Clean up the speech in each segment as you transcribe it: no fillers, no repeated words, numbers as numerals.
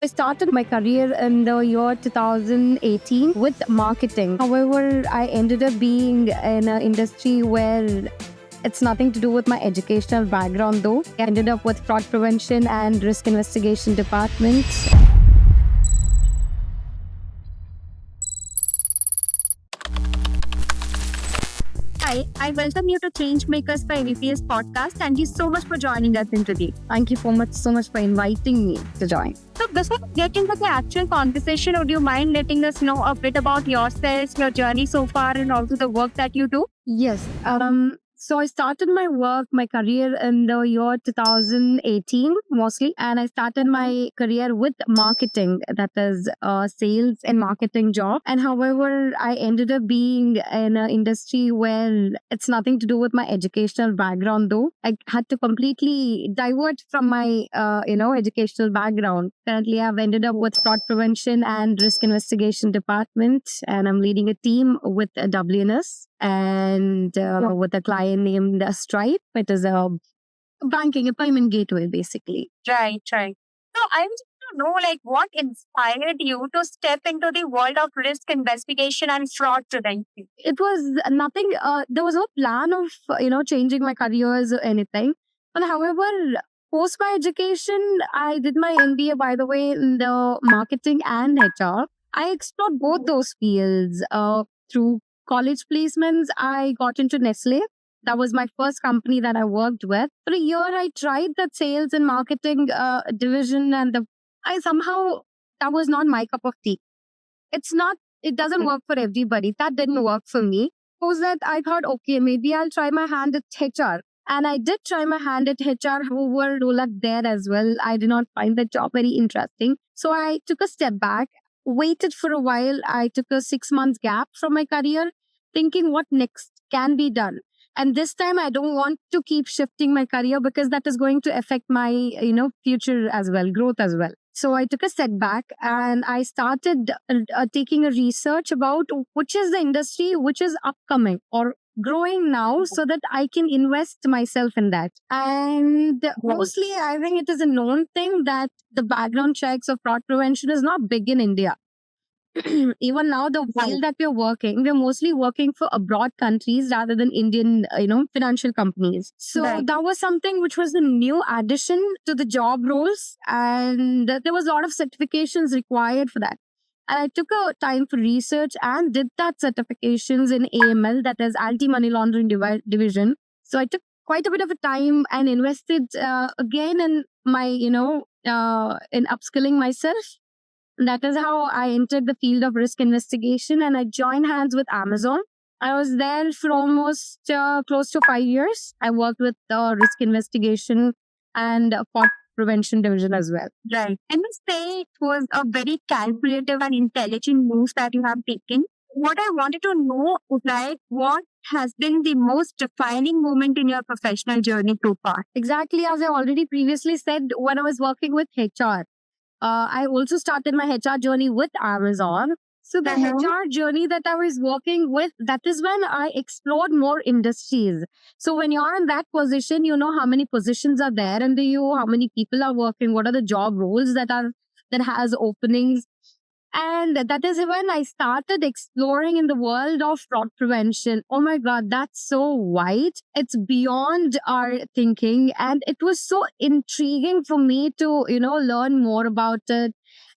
I started my career in the year 2018 with marketing. However, I ended up being in an industry where it's nothing to do with my educational background, though. I ended up with fraud prevention and risk investigation departments. Hi, I welcome you to Changemakers by VPS podcast. Thank you so much for joining us in today. Thank you so much for inviting me to join. So, before we get into the actual conversation, would you mind letting us know a bit about yourself, your journey so far, and also the work that you do? Yes. So I started my career in the year 2018 mostly, and I started my career with marketing, that is sales and marketing job. And however, I ended up being in an industry where it's nothing to do with my educational background, though. I had to completely divert from my, educational background. Currently, I've ended up with fraud prevention and risk investigation department, and I'm leading a team with WNS and with a client named Stripe. It is a banking, a payment gateway, basically. Right. So, I want to know, what inspired you to step into the world of risk investigation and fraud prevention? It was nothing, there was no plan of, changing my careers or anything. But however, post my education, I did my MBA, by the way, in the marketing and HR. I explored both those fields through college placements. I got into Nestle. That was my first company that I worked with. For a year, I tried that sales and marketing division, and I somehow, that was not my cup of tea. It doesn't work for everybody. That didn't work for me. Post that, I thought, okay, maybe I'll try my hand at HR. And I did try my hand at HR, however, roll up there as well. I did not find the job very interesting. So I took a step back, waited for a while. I took a 6 months gap from my career, thinking what next can be done. And this time I don't want to keep shifting my career because that is going to affect my, future as well, growth as well. So I took a step back and I started taking a research about which is the industry which is upcoming or growing now so that I can invest myself in that. And mostly, I think it is a known thing that the background checks of fraud prevention is not big in India. Even now, the field that we're mostly working for abroad countries rather than Indian, financial companies. So Right. that was something which was a new addition to the job roles, and there was a lot of certifications required for that. And I took a time for research and did that certifications in AML, that is anti-money laundering division. So I took quite a bit of a time and invested again in my, in upskilling myself. That is how I entered the field of risk investigation, and I joined hands with Amazon. I was there for almost close to 5 years. I worked with risk investigation and fraud prevention division as well. Right. I must say it was a very calculative and intelligent move that you have taken. What I wanted to know is what has been the most defining moment in your professional journey so far? Exactly as I already previously said, when I was working with HR, I also started my HR journey with Amazon. So the HR journey that I was working with, that is when I explored more industries. So when you're in that position, you know how many positions are there under you, how many people are working, what are the job roles that has openings. And that is when I started exploring in the world of fraud prevention. Oh my God, that's so wide. It's beyond our thinking. And it was so intriguing for me to, learn more about it.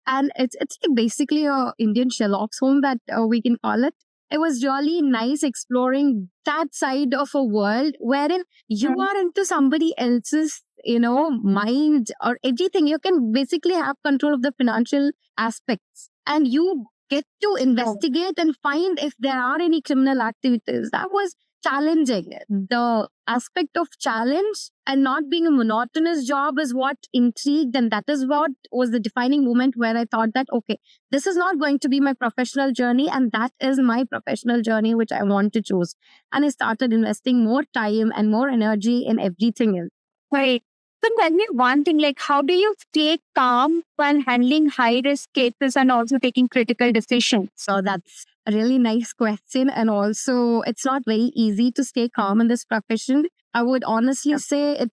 And it's like basically a Indian Sherlock Holmes that we can call it. It was really nice exploring that side of a world wherein you are into somebody else's, mind or everything. You can basically have control of the financial aspects and you get to investigate and find if there are any criminal activities. That was challenging. The aspect of challenge and not being a monotonous job is what intrigued, and that is what was the defining moment where I thought that okay, this is not going to be my professional journey, and that is my professional journey which I want to choose. And I started investing more time and more energy in everything else. Right. So tell me one thing, how do you stay calm while handling high risk cases and also taking critical decisions? So that's a really nice question. And also, it's not very easy to stay calm in this profession. I would honestly say it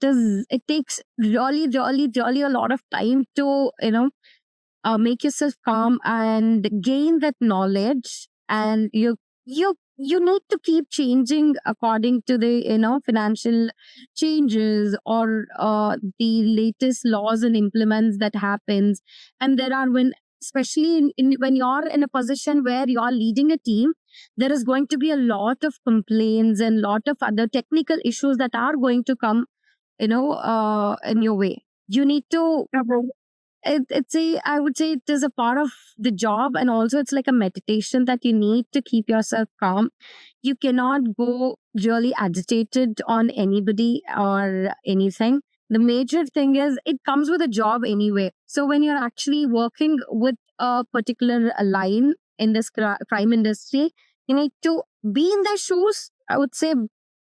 takes really, really, really a lot of time to, make yourself calm and gain that knowledge. And you need to keep changing according to the financial changes or the latest laws and implements that happens. And there are when especially when you're in a position where you're leading a team, there is going to be a lot of complaints and lot of other technical issues that are going to come in your way. You need to it's a I would say it is a part of the job, and also it's like a meditation that you need to keep yourself calm. You cannot go really agitated on anybody or anything. The major thing is it comes with a job anyway. So when you're actually working with a particular line in this crime industry, you need to be in their shoes. I would say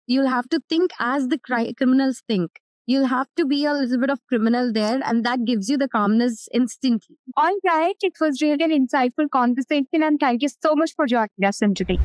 you'll have to think as the criminals think. You'll have to be a little bit of criminal there, and that gives you the calmness instantly. All right, it was really an insightful conversation, and thank you so much for joining us in today.